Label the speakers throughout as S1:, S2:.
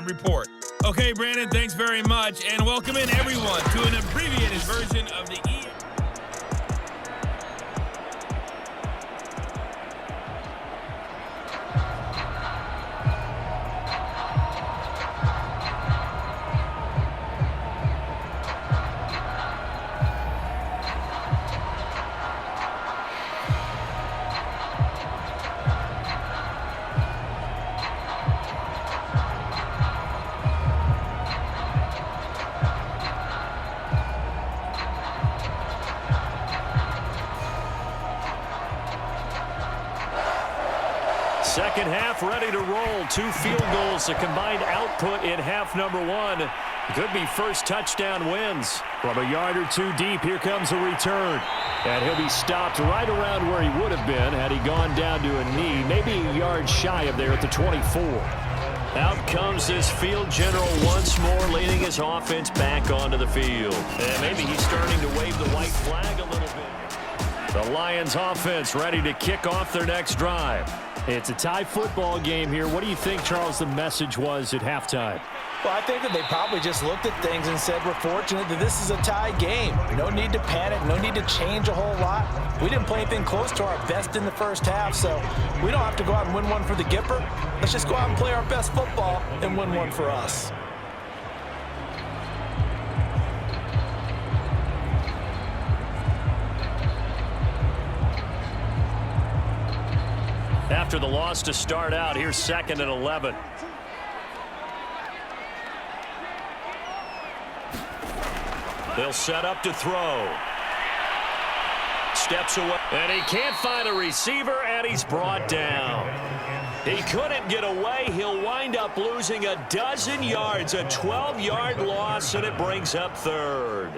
S1: halftime report. Okay, Brandon, thanks very much, and welcome in everyone to an abbreviated version of the
S2: Second half ready to roll. 2 field goals, a combined output in half number 1. Could be first touchdown wins. From a yard or 2 deep, here comes a return. And he'll be stopped right around where he would have been had he gone down to a knee, maybe a yard shy of there at the 24. Out comes this field general once more, leading his offense back onto the field. And maybe he's starting to wave the white flag a little bit. The Lions offense ready to kick off their next drive. It's a tie football game here. What do you think, Charles, the message was at halftime?
S3: Well, I think that they probably just looked at things and said, we're fortunate that this is a tie game. No need to panic. No need to change a whole lot. We didn't play anything close to our best in the first half, so we don't have to go out and win one for the Gipper. Let's just go out and play our best football and win one for us.
S2: After the loss to start out, here's 2nd and 11. They'll set up to throw. Steps away, and he can't find a receiver, and he's brought down. He couldn't get away. He'll wind up losing a dozen yards, a 12-yard loss, and it brings up 3rd.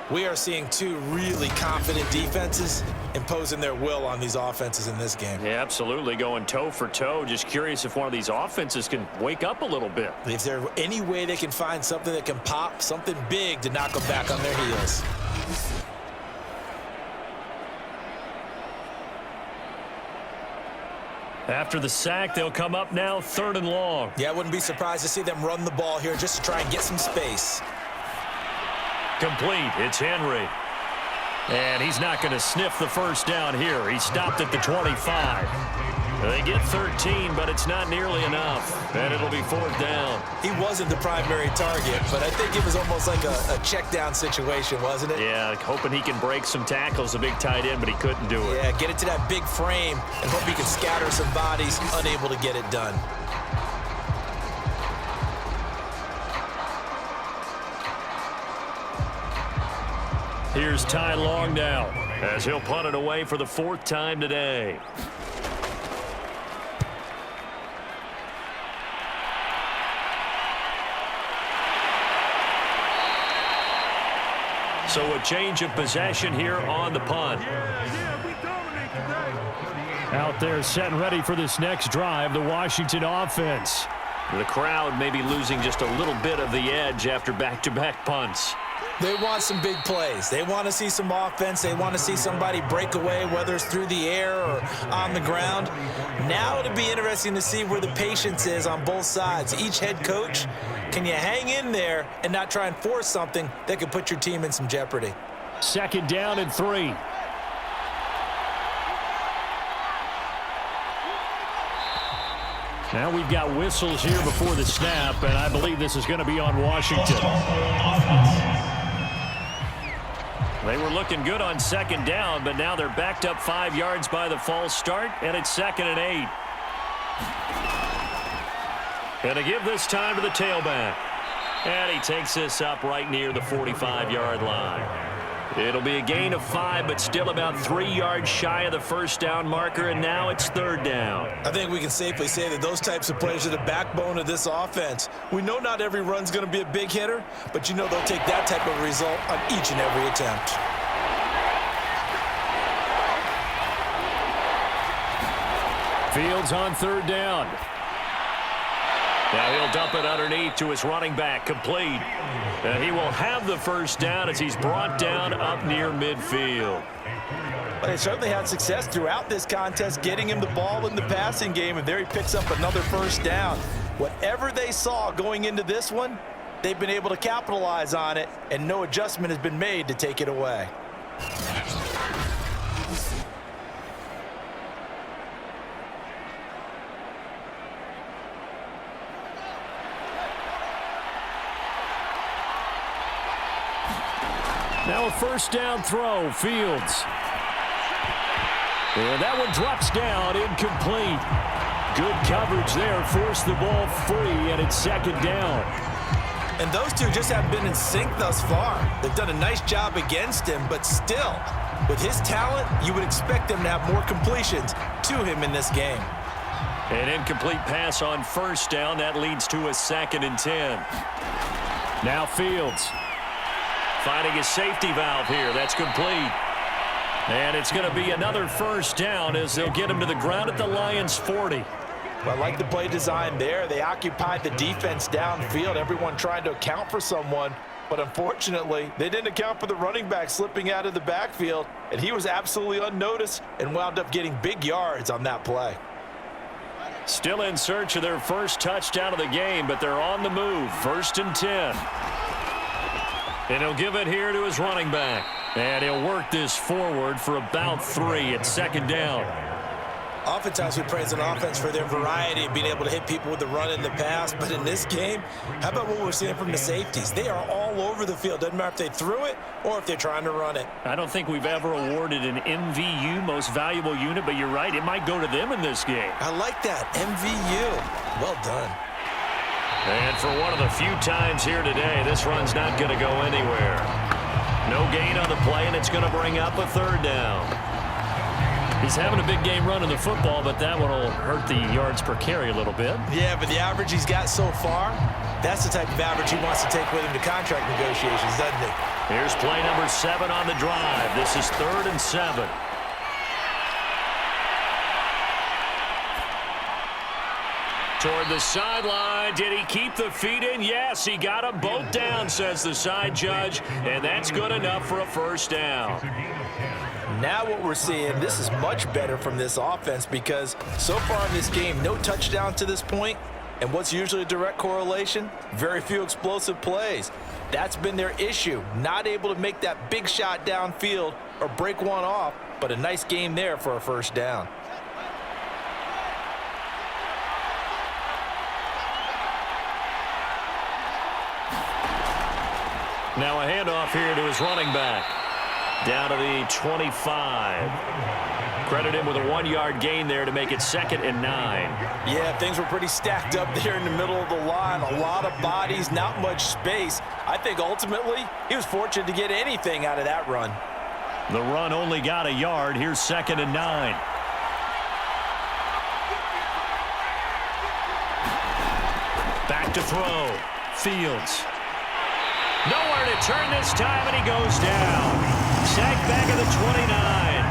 S3: We are seeing 2 really confident defenses imposing their will on these offenses in this game.
S2: Yeah, absolutely, going toe for toe. Just curious if one of these offenses can wake up a little bit.
S3: Is there any way they can find something that can pop, something big to knock them back on their heels?
S2: After the sack, they'll come up now 3rd and long.
S3: Yeah, I wouldn't be surprised to see them run the ball here just to try and get some space.
S2: Complete. It's Henry. And he's not going to sniff the first down here. He stopped at the 25. They get 13, but it's not nearly enough. And it'll be 4th down.
S3: He wasn't the primary target, but I think it was almost like a check down situation, wasn't it?
S2: Yeah, hoping he can break some tackles, a big tight end, but he couldn't do it.
S3: Yeah, get it to that big frame and hope he can scatter some bodies, unable to get it done.
S2: Here's Ty Long now, as he'll punt it away for the 4th time today. So a change of possession here on the punt. Out there set and ready for this next drive, the Washington offense. The crowd may be losing just a little bit of the edge after back-to-back punts.
S3: They want some big plays. They want to see some offense. They want to see somebody break away, whether it's through the air or on the ground. Now it'll be interesting to see where the patience is on both sides. Each head coach, can you hang in there and not try and force something that could put your team in some jeopardy?
S2: 2nd down and 3. Now we've got whistles here before the snap, and I believe this is going to be on Washington. They were looking good on 2nd down, but now they're backed up 5 yards by the false start, and it's 2nd and 8. And to give this time to the tailback. And he takes this up right near the 45-yard line. It'll be a gain of 5, but still about 3 yards shy of the first down marker, and now it's 3rd down.
S3: I think we can safely say that those types of plays are the backbone of this offense. We know not every run's going to be a big hitter, but you know they'll take that type of result on each and every attempt.
S2: Fields on 3rd down. Now he'll dump it underneath to his running back, complete. And he will have the first down as he's brought down up near midfield.
S3: But they certainly had success throughout this contest, getting him the ball in the passing game, and there he picks up another first down. Whatever they saw going into this one, they've been able to capitalize on it, and no adjustment has been made to take it away.
S2: Now a first down throw, Fields. And that one drops down, incomplete. Good coverage there, forced the ball free, and it's second down.
S3: And those two just haven't been in sync thus far. They've done a nice job against him, but still, with his talent, you would expect him to have more completions to him in this game.
S2: An incomplete pass on first down. That leads to a 2nd and 10. Now Fields finding his safety valve here. That's complete. And it's going to be another first down as they'll get him to the ground at the Lions' 40.
S3: Well, I like the play design there. They occupied the defense downfield, everyone trying to account for someone. But unfortunately, they didn't account for the running back slipping out of the backfield, and he was absolutely unnoticed and wound up getting big yards on that play.
S2: Still in search of their first touchdown of the game, but they're on the move. 1st and 10. And he'll give it here to his running back. And he'll work this forward for about 3 at 2nd down.
S3: Oftentimes we praise an offense for their variety of being able to hit people with the run and the pass. But in this game, how about what we're seeing from the safeties? They are all over the field. Doesn't matter if they threw it or if they're trying to run it.
S2: I don't think we've ever awarded an MVU, most valuable unit, but you're right, it might go to them in this game.
S3: I like that, MVU. Well done.
S2: And for one of the few times here today, this run's not going to go anywhere. No gain on the play, and it's going to bring up a 3rd down. He's having a big game running the football, but that one will hurt the yards per carry a little bit.
S3: Yeah, but the average he's got so far, that's the type of average he wants to take with him to contract negotiations, doesn't he?
S2: Here's play number 7 on the drive. This is 3rd and 7. Toward the sideline. Did he keep the feet in? Yes, he got them both down, says the side judge, and that's good enough for a first down.
S3: Now what we're seeing, this is much better from this offense because so far in this game, no touchdown to this point, and what's usually a direct correlation? Very few explosive plays. That's been their issue, not able to make that big shot downfield or break one off, but a nice game there for a first down.
S2: Now a handoff here to his running back. Down to the 25. Credit him with a 1-yard gain there to make it 2nd and 9.
S3: Yeah, things were pretty stacked up there in the middle of the line. A lot of bodies, not much space. I think ultimately he was fortunate to get anything out of that run.
S2: The run only got a yard. Here's 2nd and 9. Back to throw. Fields. Nowhere to turn this time, and he goes down. Sacked back at the 29.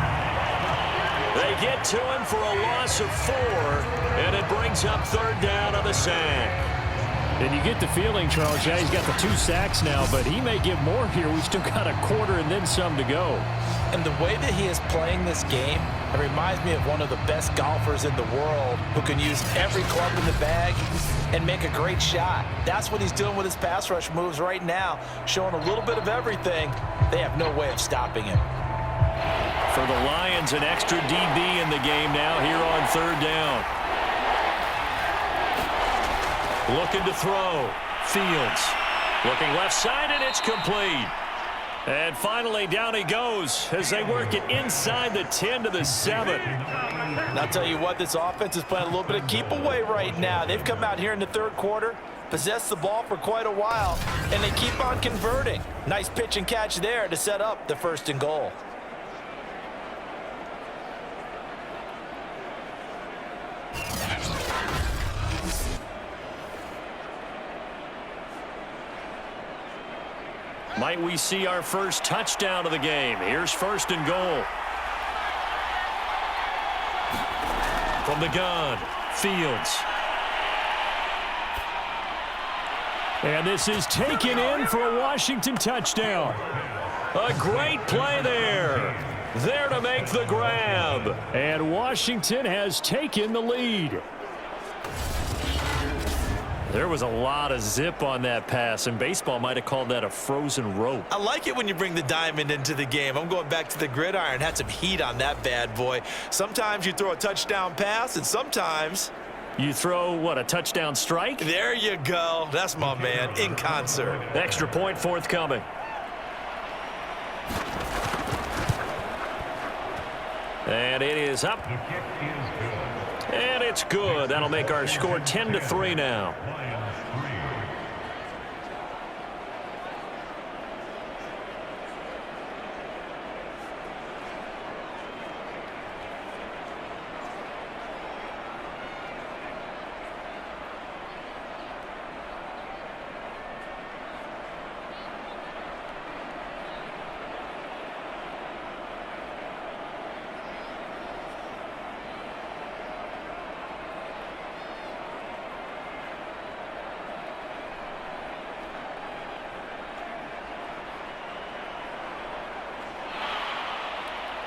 S2: They get to him for a loss of 4, and it brings up 3rd down on the sack. And you get the feeling, Charles, yeah, he's got the 2 sacks now, but he may give more here. We've still got a quarter and then some to go.
S3: And the way that he is playing this game, it reminds me of one of the best golfers in the world who can use every club in the bag and make a great shot. That's what he's doing with his pass rush moves right now, showing a little bit of everything. They have no way of stopping him.
S2: For the Lions, an extra DB in the game now here on 3rd down. Looking to throw. Fields. Looking left side, and it's complete. And finally, down he goes as they work it inside the 10 to the 7.
S3: And I'll tell you what, this offense is playing a little bit of keep away right now. They've come out here in the 3rd quarter, possessed the ball for quite a while, and they keep on converting. Nice pitch and catch there to set up the 1st and goal.
S2: Might we see our first touchdown of the game? Here's 1st and goal. From the gun, Fields. And this is taken in for a Washington touchdown. A great play there. There to make the grab. And Washington has taken the lead. There was a lot of zip on that pass, and baseball might have called that a frozen rope.
S3: I like it when you bring the diamond into the game. I'm going back to the gridiron. Had some heat on that bad boy. Sometimes you throw a touchdown pass, and sometimes
S2: you throw, what, a touchdown strike?
S3: There you go. That's my man, in concert.
S2: Extra point forthcoming. And it is up. And it's good. That'll make our score 10-3 now.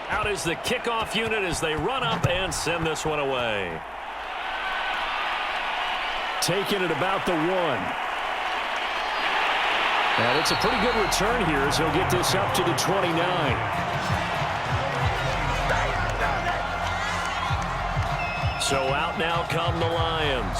S2: Out is the kickoff unit as they run up and send this one away. Taking it about the 1. And it's a pretty good return here as he'll get this up to the 29. So out now come the Lions.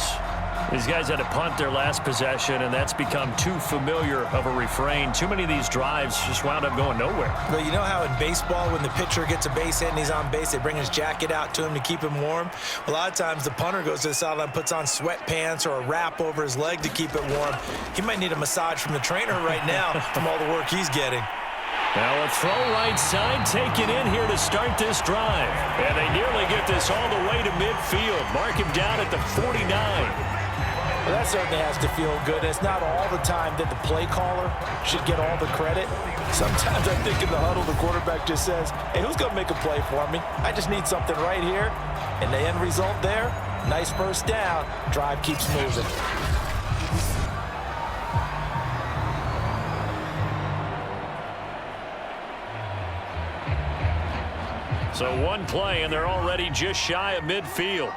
S2: These guys had to punt their last possession, and that's become too familiar of a refrain. Too many of these drives just wound up going nowhere.
S3: Well, you know how in baseball, when the pitcher gets a base hit and he's on base, they bring his jacket out to him to keep him warm? A lot of times the punter goes to the sideline, puts on sweatpants or a wrap over his leg to keep it warm. He might need a massage from the trainer right now from all the work he's getting.
S2: Now a throw right side taken in here to start this drive. And they nearly get this all the way to midfield. Mark him down at the 49.
S3: Well, that certainly has to feel good. It's not all the time that the play caller should get all the credit. Sometimes I think in the huddle, the quarterback just says, hey, who's going to make a play for me? I just need something right here. And the end result there, nice first down. Drive keeps moving.
S2: So one play, and they're already just shy of midfield.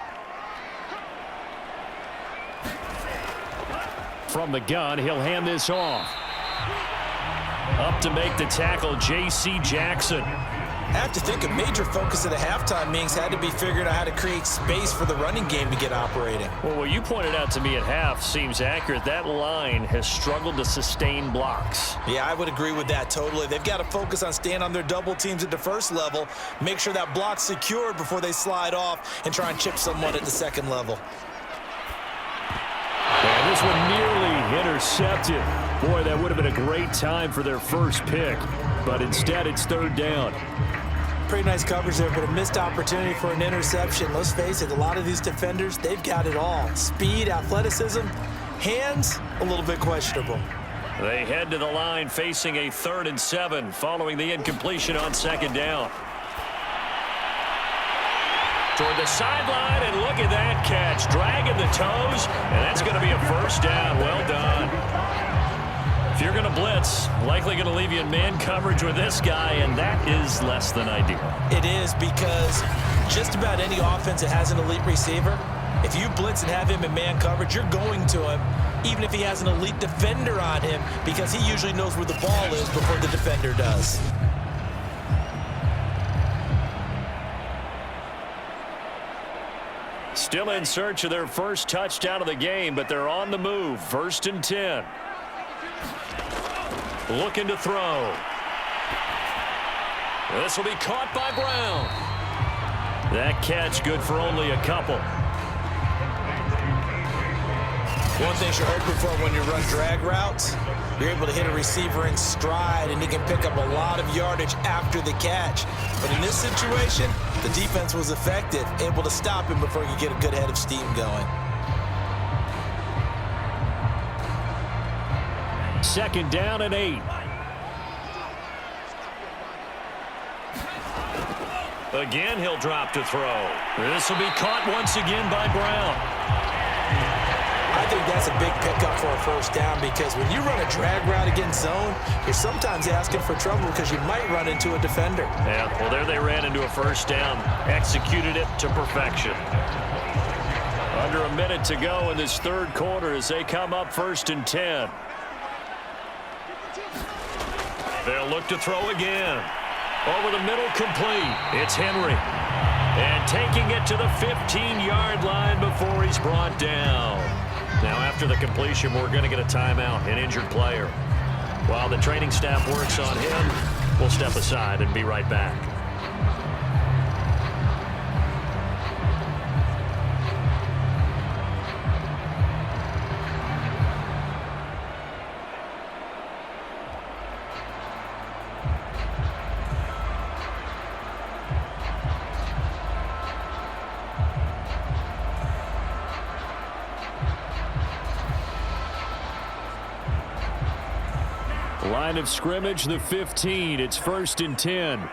S2: From the gun, he'll hand this off. Up to make the tackle, J.C. Jackson.
S3: I have to think a major focus of the halftime meetings had to be figuring out how to create space for the running game to get operating.
S2: Well, what you pointed out to me at half seems accurate. That line has struggled to sustain blocks.
S3: Yeah, I would agree with that totally. They've got to focus on staying on their double teams at the first level, make sure that block's secured before they slide off and try and chip someone at the second level.
S2: And this one nearly intercepted. Boy, that would have been a great time for their first pick, but instead it's third down.
S3: Pretty nice coverage there, but a missed opportunity for an interception. Let's face it, a lot of these defenders, they've got it all. Speed, athleticism, hands, a little bit questionable.
S2: They head to the line facing a 3rd and 7 following the incompletion on second down. Toward the sideline, and look at that catch. Dragging the toes, and that's going to be a first down. Well done. If you're going to blitz, likely going to leave you in man coverage with this guy, and that is less than ideal.
S3: It is, because just about any offense that has an elite receiver, if you blitz and have him in man coverage, you're going to him, even if he has an elite defender on him, because he usually knows where the ball is before the defender does.
S2: Still in search of their first touchdown of the game, but they're on the move. 1st and 10. Looking to throw. This will be caught by Brown. That catch good for only a couple.
S3: One thing you're hoping for when you run drag routes, you're able to hit a receiver in stride, and he can pick up a lot of yardage after the catch. But in this situation, the defense was effective, able to stop him before he could get a good head of steam going.
S2: 2nd down and 8. Again, he'll drop to throw. This will be caught once again by Brown.
S3: I think that's a big pickup for a first down, because when you run a drag route against zone, you're sometimes asking for trouble because you might run into a defender.
S2: Yeah, well, there they ran into a first down. Executed it to perfection. under a minute to go in this third quarter as they come up 1st and 10. They'll look to throw again. Over the middle, complete. It's Henry. And taking it to the 15-yard line before he's brought down. Now, after the completion, we're going to get a timeout, an injured player. While the training staff works on him, we'll step aside and be right back. Line of scrimmage, the 15. It's 1st and 10.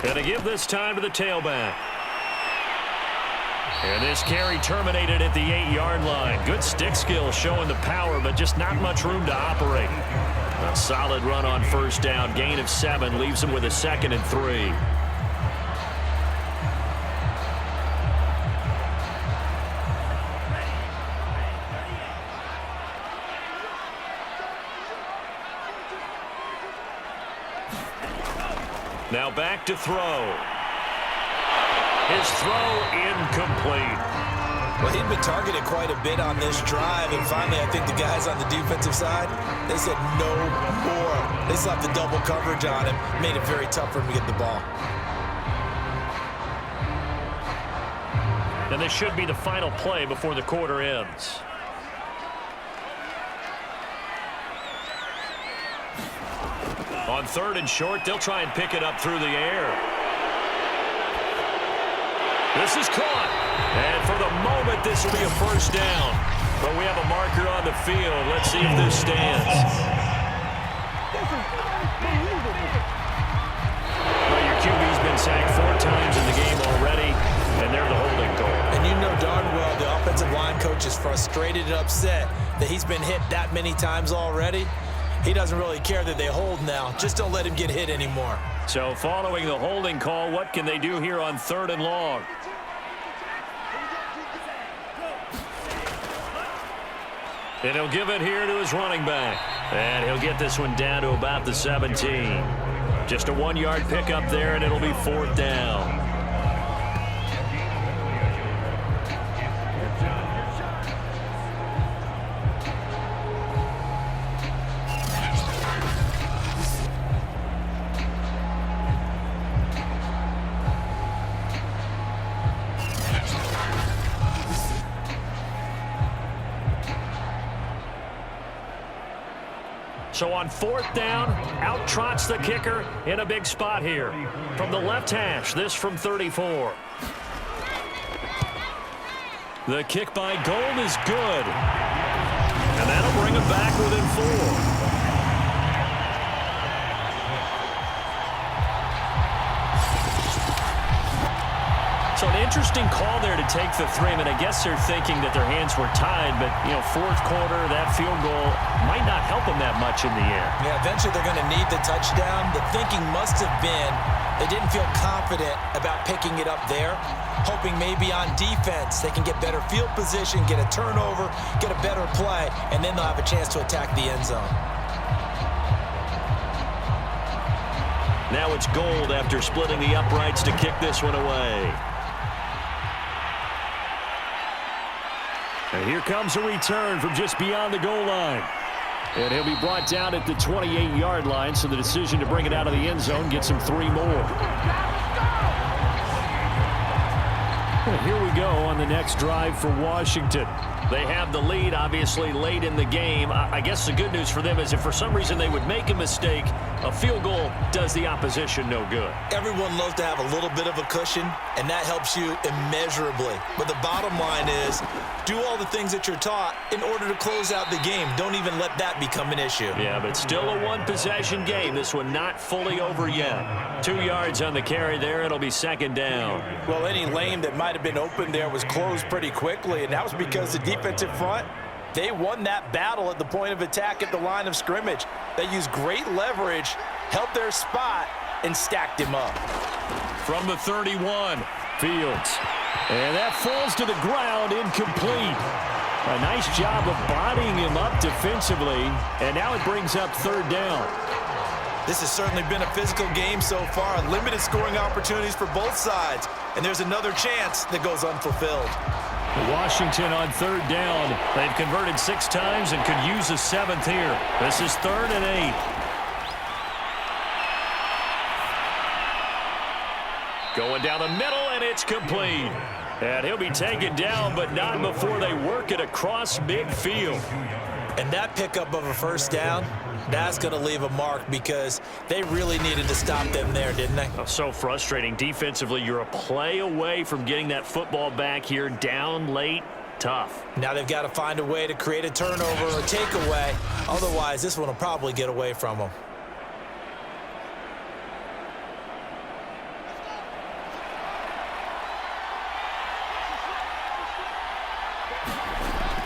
S2: Gonna give this time to the tailback. And this carry terminated at the 8-yard line. Good stick skill showing the power, but just not much room to operate. A solid run on 1st down. Gain of 7 leaves him with a 2nd and 3. Now back to throw. His throw incomplete.
S3: Well, he'd been targeted quite a bit on this drive, and finally I think the guys on the defensive side, they said no more. They slapped the double coverage on him, made it very tough for him to get the ball.
S2: And this should be the final play before the quarter ends. On 3rd and short, they'll try and pick it up through the air. This is caught. And for the moment, this will be a 1st down. But we have a marker on the field. Let's see if this stands. Well, your QB's been sacked 4 times in the game already, and they're the holding call. And you know darn well the offensive line coach is frustrated and upset that he's been hit that many times already. He doesn't really care that they hold now. Just don't let him get hit anymore. So following the holding call, what can they do here on 3rd and long? And he'll give it here to his running back. And he'll get this one down to about the 17. Just a 1-yard pickup there, and it'll be 4th down. So on 4th down, out trots the kicker in a big spot here. From the left hash, this from 34. The kick by Gold is good. And that'll bring him back within 4. So an interesting call there to take the 3. I mean, I guess they're thinking that their hands were tied, but, you know, 4th quarter, that field goal might not help them that much in the air. Yeah, eventually they're going to need the touchdown. The thinking must have been they didn't feel confident about picking it up there, hoping maybe on defense they can get better field position, get a turnover, get a better play, and then they'll have a chance to attack the end zone. Now it's Gold after splitting the uprights to kick this one away. And here comes a return from just beyond the goal line. And he'll be brought down at the 28-yard line, so the decision to bring it out of the end zone gets him 3 more. Well, here we go on the next drive for Washington. They have the lead, obviously, late in the game. I guess the good news for them is if for some reason they would make a mistake, a field goal does the opposition no good. Everyone loves to have a little bit of a cushion, and that helps you immeasurably. But the bottom line is do all the things that you're taught in order to close out the game. Don't even let that become an issue. Yeah, but still a one-possession game. This one not fully over yet. 2 yards on the carry there. It'll be 2nd down. Well, any lane that might have been open there was closed pretty quickly, and that was because the defensive front, they won that battle at the point of attack at the line of scrimmage. They used great leverage, held their spot, and stacked him up. from the 31. Fields. And that falls to the ground, incomplete. A nice job of bodying him up defensively, and now it brings up third down.
S3: This has certainly been a physical game so far. Limited scoring opportunities for both sides, and there's another chance that goes unfulfilled.
S2: Washington on third down. They've converted 6 times and could use a 7th here. This is 3rd and 8. Going down the middle, and it's complete. And he'll be taken down, but not before they work it across midfield.
S3: And that pickup of a first down, that's going to leave a mark because they really needed to stop them there, didn't they?
S2: Oh, so frustrating. Defensively, you're a play away from getting that football back here. Down late, tough.
S3: Now they've got to find a way to create a turnover or a takeaway. Otherwise, this one will probably get away from them.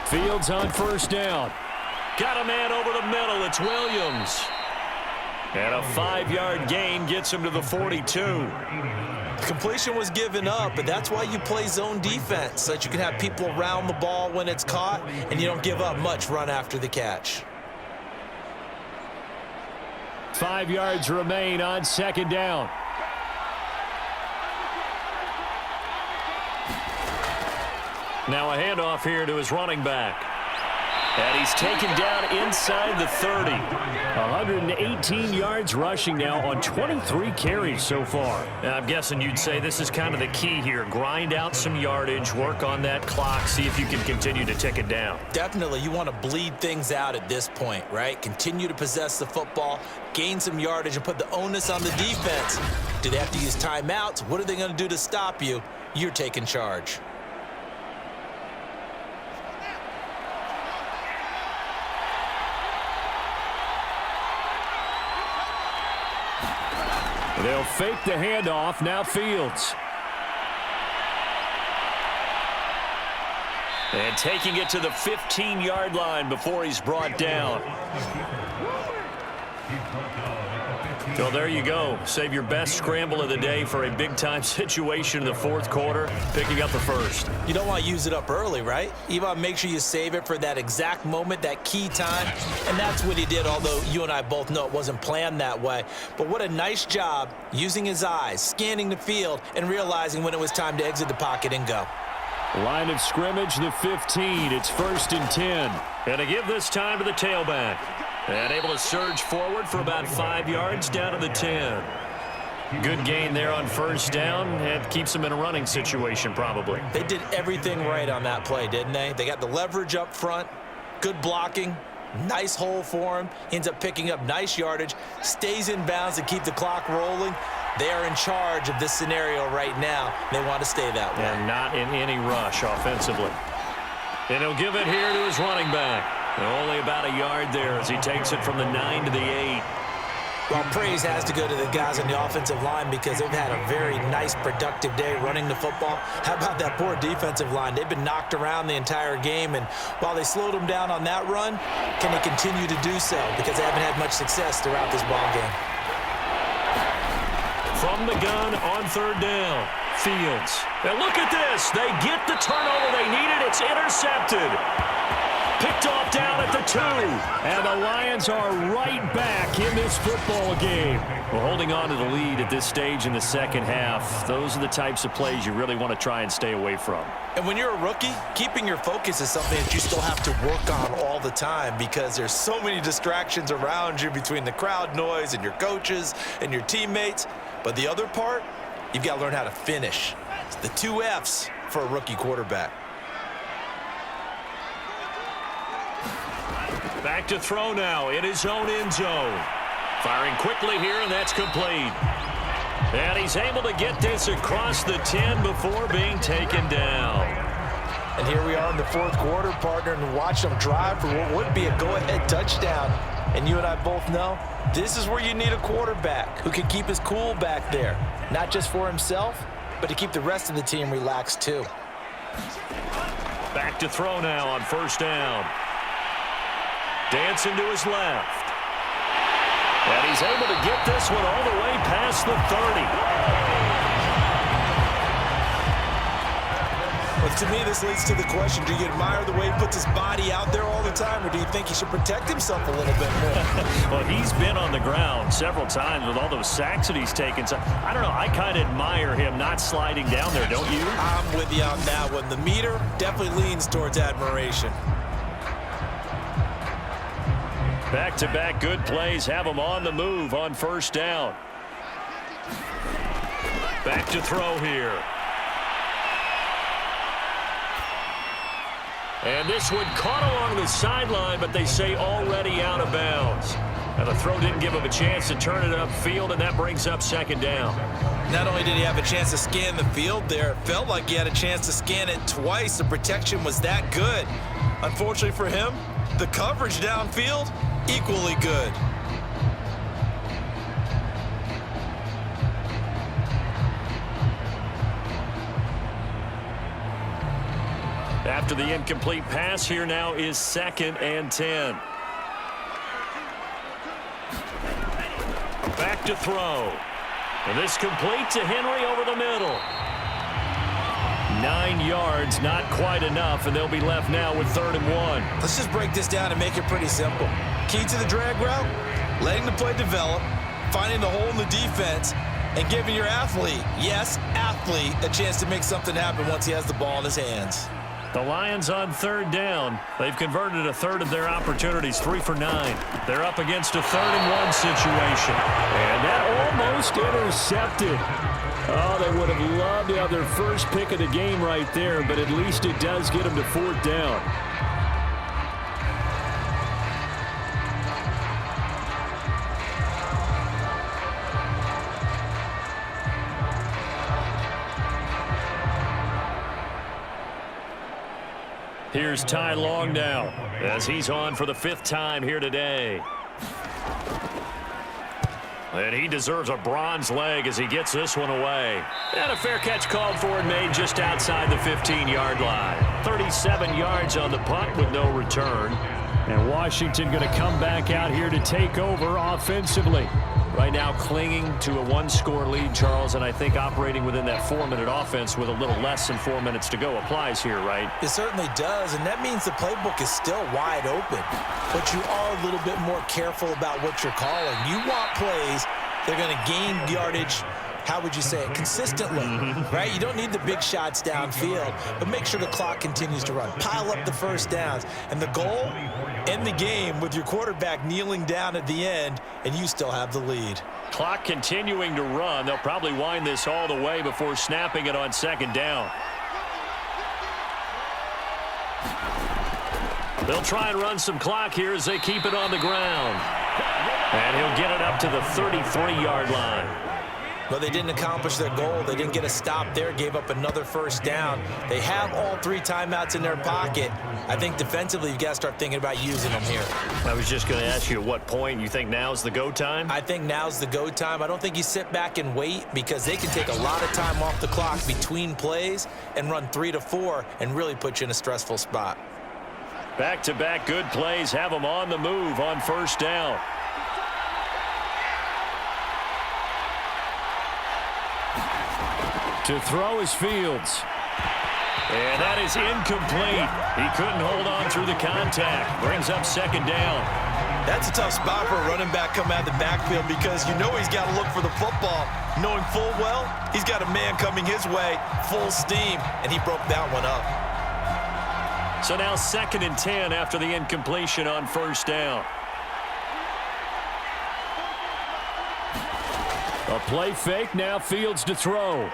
S2: Fields on first down. Got a man over the middle. It's Williams. And a 5-yard gain gets him to the 42.
S3: Completion was given up, but that's why you play zone defense, so that you can have people around the ball when it's caught, and you don't give up much run after the catch.
S2: 5 yards remain on second down. Now a handoff here to his running back. And he's taken down inside the 30. 118 yards rushing now on 23 carries so far. And I'm guessing you'd say this is kind of the key here. Grind out some yardage, work on that clock, see if you can continue to tick it down.
S3: Definitely. You want to bleed things out at this point, right? Continue to possess the football, gain some yardage, and put the onus on the defense. Do they have to use timeouts? What are they going to do to stop you? You're taking charge.
S2: They'll fake the handoff. Now Fields. And taking it to the 15-yard line before he's brought down. So there you go. Save your best scramble of the day for a big-time situation in the fourth quarter, picking up the first.
S3: You don't want to use it up early, right? You want to make sure you save it for that exact moment, that key time. And that's what he did, although you and I both know it wasn't planned that way. But what a nice job using his eyes, scanning the field, and realizing when it was time to exit the pocket and go.
S2: Line of scrimmage, the 15. It's 1st and 10. And to give this time to the tailback. And able to surge forward for about 5 yards down to the 10. Good gain there on first down. And keeps them in a running situation probably.
S3: They did everything right on that play, didn't they? They got the leverage up front, good blocking, nice hole for him. Ends up picking up nice yardage, stays in bounds to keep the clock rolling. They are in charge of this scenario right now. They want to stay that way.
S2: And not in any rush offensively. And he'll give it here to his running back. Only about a yard there as he takes it from the 9 to the 8.
S3: Well, praise has to go to the guys on the offensive line because they've had a very nice, productive day running the football. How about that poor defensive line? They've been knocked around the entire game, and while they slowed them down on that run, can they continue to do so? Because they haven't had much success throughout this ball game.
S2: From the gun on third down, Fields. And look at this. They get the turnover they needed. It's intercepted. Picked off down at the 2. And the Lions are right back in this football game. Well, holding on to the lead at this stage in the second half, those are the types of plays you really want to try and stay away from.
S3: And when you're a rookie, keeping your focus is something that you still have to work on all the time because there's so many distractions around you between the crowd noise and your coaches and your teammates. But the other part, you've got to learn how to finish. It's the 2 F's for a rookie quarterback.
S2: Back to throw now in his own end zone. Firing quickly here, and that's complete. And he's able to get this across the 10 before being taken down.
S3: And here we are in the fourth quarter, partner, and watch them drive for what would be a go-ahead touchdown. And you and I both know this is where you need a quarterback who can keep his cool back there, not just for himself, but to keep the rest of the team relaxed too.
S2: Back to throw now on first down. Dancing to his left. And he's able to get this one all the way past the 30.
S3: To me, this leads to the question, do you admire the way he puts his body out there all the time, or do you think he should protect himself a little bit more?
S2: Well, he's been on the ground several times with all those sacks that he's taken. So, I don't know. I kind of admire him not sliding down there, don't you?
S3: I'm with you on that one. The meter definitely leans towards admiration.
S2: Back-to-back good plays have him on the move on first down. Back to throw here. And this one caught along the sideline, but they say already out of bounds. And the throw didn't give him a chance to turn it upfield, and that brings up second down.
S3: Not only did he have a chance to scan the field there, it felt like he had a chance to scan it twice. The protection was that good. Unfortunately for him, the coverage downfield, equally good.
S2: After the incomplete pass, here now is 2nd and 10. Back to throw. And this complete to Henry over the middle. 9 yards, not quite enough, and they'll be left now with 3rd and 1.
S3: Let's just break this down and make it pretty simple. Key to the drag route, letting the play develop, finding the hole in the defense, and giving your athlete, yes, athlete, a chance to make something happen once he has the ball in his hands.
S2: The Lions on 3rd down. They've converted a third of their opportunities, 3 for 9. They're up against a 3rd and 1 situation. And that almost intercepted. Oh, they would have loved to have their first pick of the game right there, but at least it does get them to 4th down. Here's Ty Long now as he's on for the 5th time here today. And he deserves a bronze leg as he gets this one away. And a fair catch called for and made just outside the 15-yard line. 37 yards on the punt with no return. And Washington going to come back out here to take over offensively. Right now clinging to a 1-score lead, Charles, and I think operating within that 4-minute offense with a little less than 4 minutes to go applies here, right?
S3: It certainly does, and that means the playbook is still wide open. But you are a little bit more careful about what you're calling. You want plays that are going to gain yardage, how would you say it, consistently, right? You don't need the big shots downfield, but make sure the clock continues to run. Pile up the first downs. And the goal, end the game with your quarterback kneeling down at the end, and you still have the lead.
S2: Clock continuing to run. They'll probably wind this all the way before snapping it on 2nd down. They'll try and run some clock here as they keep it on the ground. And he'll get it up to the 33-yard line.
S3: But they didn't accomplish their goal. They didn't get a stop there, gave up another first down. They have all 3 timeouts in their pocket. I think defensively you've got to start thinking about using them here.
S2: I was just going to ask you at what point you think now's the go time?
S3: I think now's the go time. I don't think you sit back and wait because they can take a lot of time off the clock between plays and run 3 to 4 and really put you in a stressful spot.
S2: Back-to-back good plays have them on the move on first down. To throw is Fields. And that is incomplete. He couldn't hold on through the contact. Brings up 2nd down.
S3: That's a tough spot for a running back coming out of the backfield because you know he's got to look for the football, knowing full well he's got a man coming his way, full steam, and he broke that one up.
S2: So now 2nd and 10 after the incompletion on first down. A play fake, now Fields to throw.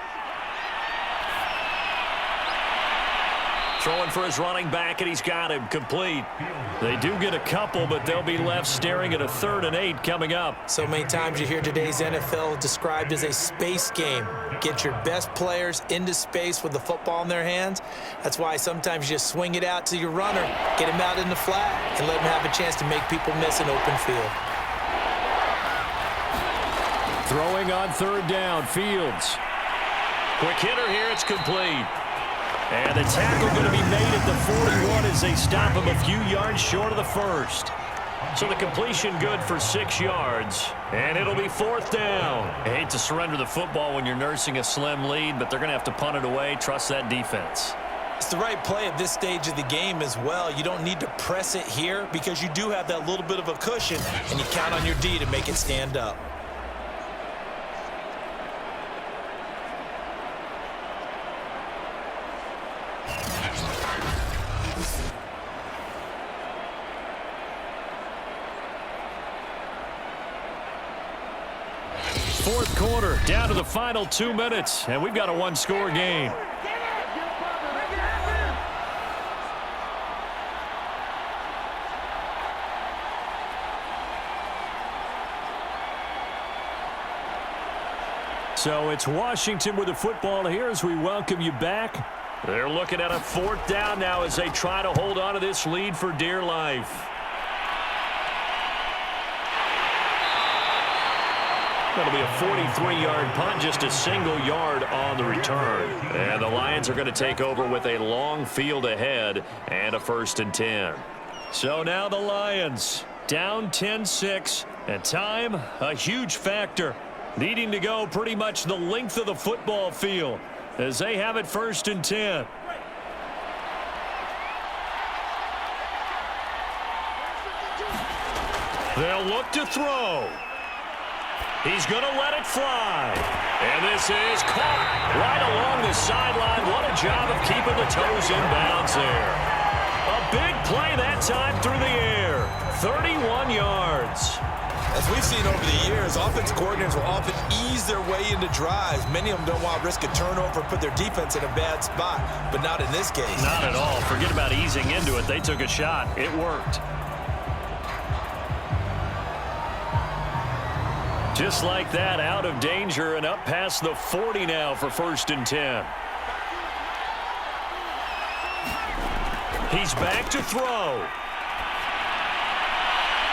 S2: Throwing for his running back, and he's got him complete. They do get a couple, but they'll be left staring at a 3rd and 8 coming up.
S3: So many times you hear today's NFL described as a space game. Get your best players into space with the football in their hands. That's why sometimes you just swing it out to your runner, get him out in the flat, and let him have a chance to make people miss an open field.
S2: Throwing on 3rd down, Fields. Quick hitter here, it's complete. And the tackle going to be made at the 41 as they stop him a few yards short of the first. So the completion good for 6 yards. And it'll be 4th down. I hate to surrender the football when you're nursing a slim lead, but they're going to have to punt it away. Trust that defense.
S3: It's the right play at this stage of the game as well. You don't need to press it here because you do have that little bit of a cushion, and you count on your D to make it stand up.
S2: Fourth quarter, down to the final 2 minutes, and we've got a one-score game. So it's Washington with the football here as we welcome you back. They're looking at a fourth down now as they try to hold on to this lead for dear life. That'll be a 43-yard punt, just a single yard on the return. And the Lions are going to take over with a long field ahead and a 1st and 10. So now the Lions down 10-6, and time a huge factor. Needing to go pretty much the length of the football field as they have it 1st and 10. They'll look to throw. He's going to let it fly. And this is caught right along the sideline. What a job of keeping the toes in bounds there. A big play that time through the air. 31 yards.
S3: As we've seen over the years, offensive coordinators will often ease their way into drives. Many of them don't want to risk a turnover and put their defense in a bad spot, but not in this case.
S2: Not at all. Forget about easing into it. They took a shot. It worked. Just like that, out of danger and up past the 40 now for 1st and 10. He's back to throw.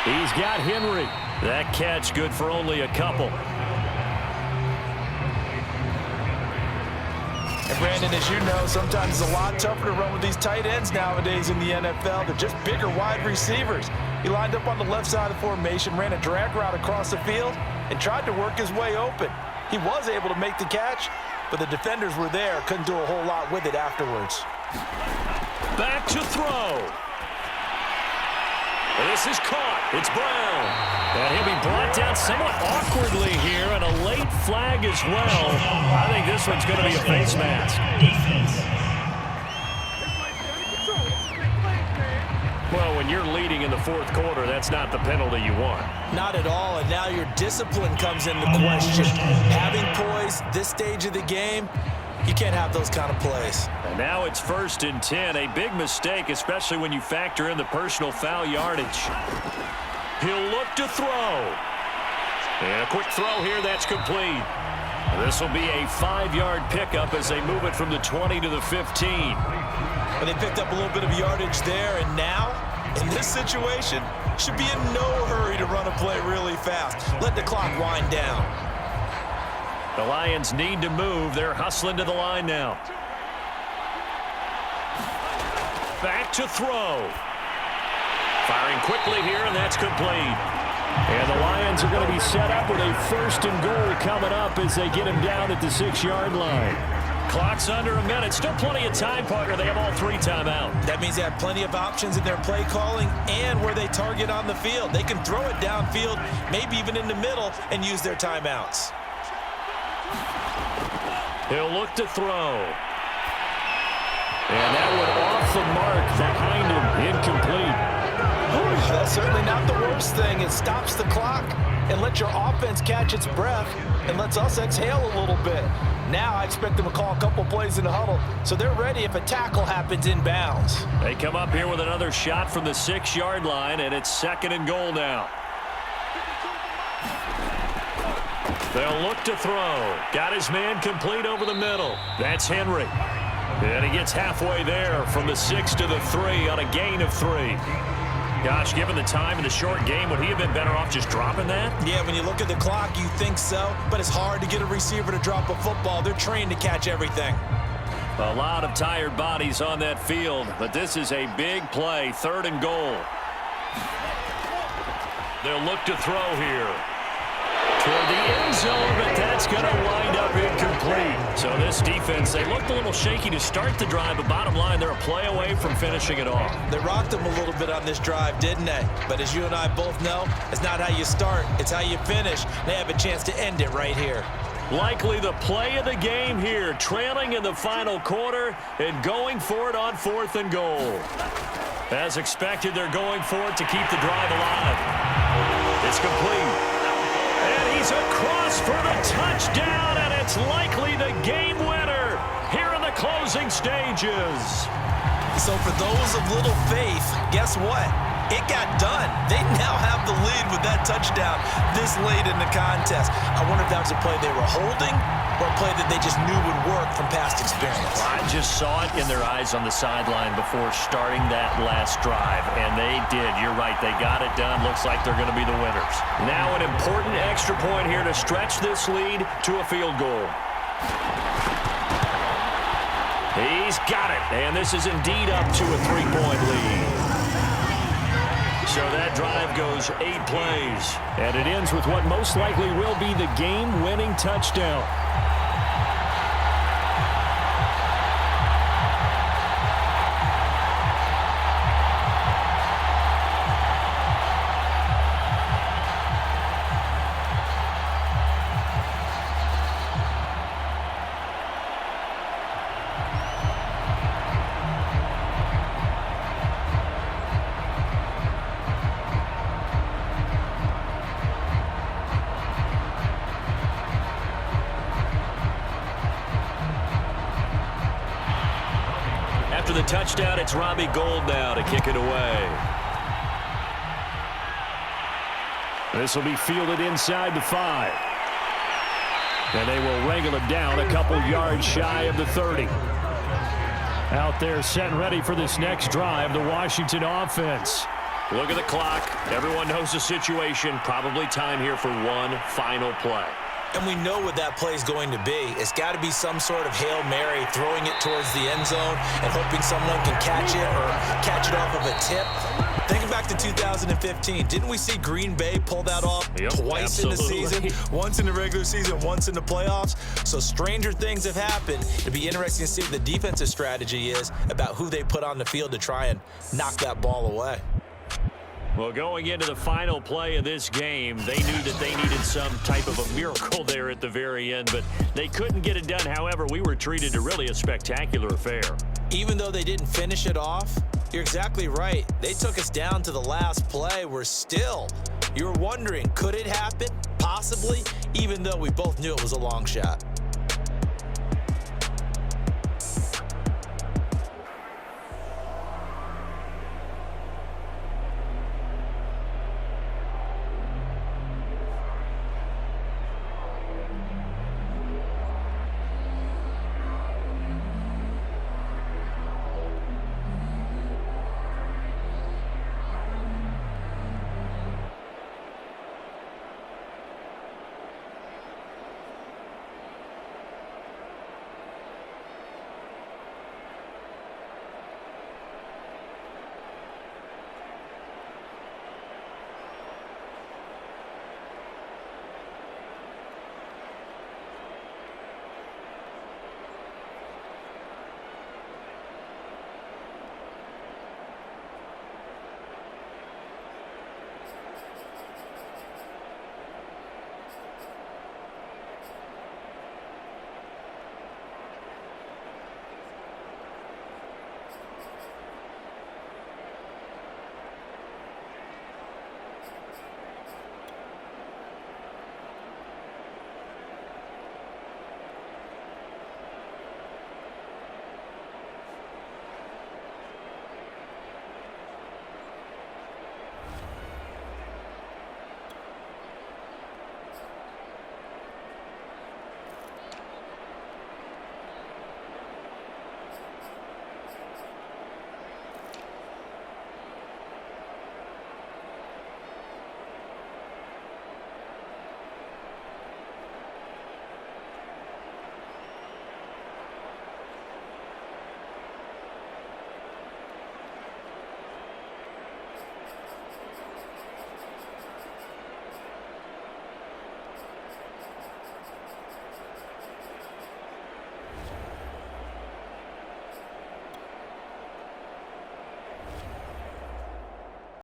S2: He's got Henry. That catch good for only a couple.
S3: And Brandon, as you know, sometimes it's a lot tougher to run with these tight ends nowadays in the NFL. They're just bigger wide receivers. He lined up on the left side of the formation, ran a drag route across the field, and tried to work his way open. He was able to make the catch, but the defenders were there, couldn't do a whole lot with it afterwards.
S2: Back to throw. This is caught. It's Brown. And he'll be brought down somewhat awkwardly here, and a late flag as well. I think this one's going to be a face mask. Well, when you're leading in the fourth quarter, that's not the penalty you want.
S3: Not at all, and now your discipline comes into question. Having poise this stage of the game, you can't have those kind of plays.
S2: And now it's 1st and 10. A big mistake, especially when you factor in the personal foul yardage. He'll look to throw. And a quick throw here, that's complete. This will be a 5-yard pickup as they move it from the 20 to the 15.
S3: And they picked up a little bit of yardage there, and now, in this situation, should be in no hurry to run a play really fast. Let the clock wind down.
S2: The Lions need to move. They're hustling to the line now. Back to throw. Firing quickly here, and that's complete. And the Lions are going to be set up with a 1st and goal coming up as they get him down at the 6-yard line. Clock's under a minute. Still plenty of time, partner. They have all 3 timeout.
S3: That means they have plenty of options in their play calling and where they target on the field. They can throw it downfield, maybe even in the middle, and use their timeouts.
S2: He'll look to throw. And that one off the mark behind him. Incomplete.
S3: That's certainly not the worst thing. It stops the clock and lets your offense catch its breath and lets us exhale a little bit. Now I expect them to call a couple plays in the huddle, so they're ready if a tackle happens inbounds.
S2: They come up here with another shot from the 6-yard line, and it's 2nd and goal now. They'll look to throw. Got his man complete over the middle. That's Henry. And he gets halfway there from the 6 to the 3 on a gain of 3. Gosh, given the time in the short game, would he have been better off just dropping that?
S3: Yeah, when you look at the clock, you think so. But it's hard to get a receiver to drop a football. They're trained to catch everything.
S2: A lot of tired bodies on that field, but this is a big play, 3rd and goal. They'll look to throw here. toward the end zone, but that's going to wind up incomplete. So this defense, they looked a little shaky to start the drive, but bottom line, they're a play away from finishing it off.
S3: They rocked them a little bit on this drive, didn't they? But as you and I both know, it's not how you start, it's how you finish. They have a chance to end it right here.
S2: Likely the play of the game here, trailing in the final quarter and going for it on 4th and goal. As expected, they're going for it to keep the drive alive. It's complete. And he's across for the touchdown, and it's likely the game winner here in the closing stages.
S3: So for those of little faith, guess what? It got done. They now have the lead with that touchdown this late in the contest. I wonder if that was a play they were holding or a play that they just knew would work from past experience.
S2: I just saw it in their eyes on the sideline before starting that last drive, and they did. You're right. They got it done. Looks like they're going to be the winners. Now an important extra point here to stretch this lead to a field goal. He's got it, and this is indeed up to a 3-point lead. So that drive goes 8 plays, and it ends with what most likely will be the game-winning touchdown. After the touchdown, it's Robbie Gould now to kick it away. This will be fielded inside the 5. And they will wrangle it down a couple yards shy of the 30. Out there set and ready for this next drive, the Washington offense. Look at the clock. Everyone knows the situation. Probably time here for one final play.
S3: And we know what that play is going to be. It's got to be some sort of Hail Mary, throwing it towards the end zone and hoping someone can catch it or catch it off of a tip. Thinking back to 2015, didn't we see Green Bay pull that off twice in the season? Once in the regular season, once in the playoffs. So stranger things have happened. It'd be interesting to see what the defensive strategy is about who they put on the field to try and knock that ball away.
S2: Well, going into the final play of this game, they knew that they needed some type of a miracle there at the very end, but they couldn't get it done. However, we were treated to really a spectacular affair.
S3: Even though they didn't finish it off, you're exactly right. They took us down to the last play. You're wondering, could it happen? Possibly, even though we both knew it was a long shot.